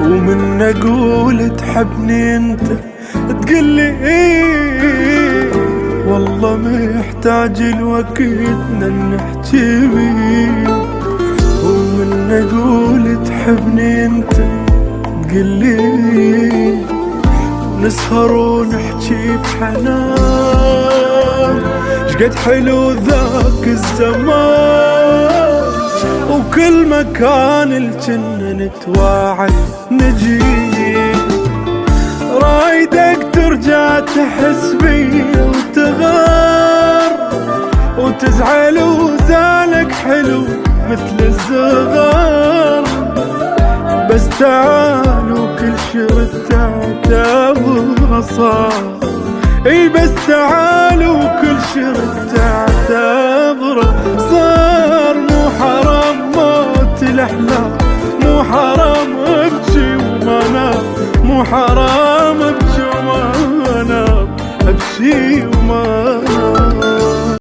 ومن اقول تحبني انت تقلي ايه، والله محتاج الوقتنا نحكي بيه. ومن اقول تحبني انت تقلي نسهر ونحكي بحنان، شقد حلو ذاك الزمان، وكل مكان الجنة نتواعد نجي. رايدك ترجع تحس بي وتغار وتزعل وزعلك حلو مثل الزغار، بس تعال وكل شرط تعتبره صار. اي بس تعال وكل شرط تعتبره صار. مو حرام موت الاحلام، مو حرام ابكي وما انام، مو حرام ابكي وما انام، ابكي وما انام.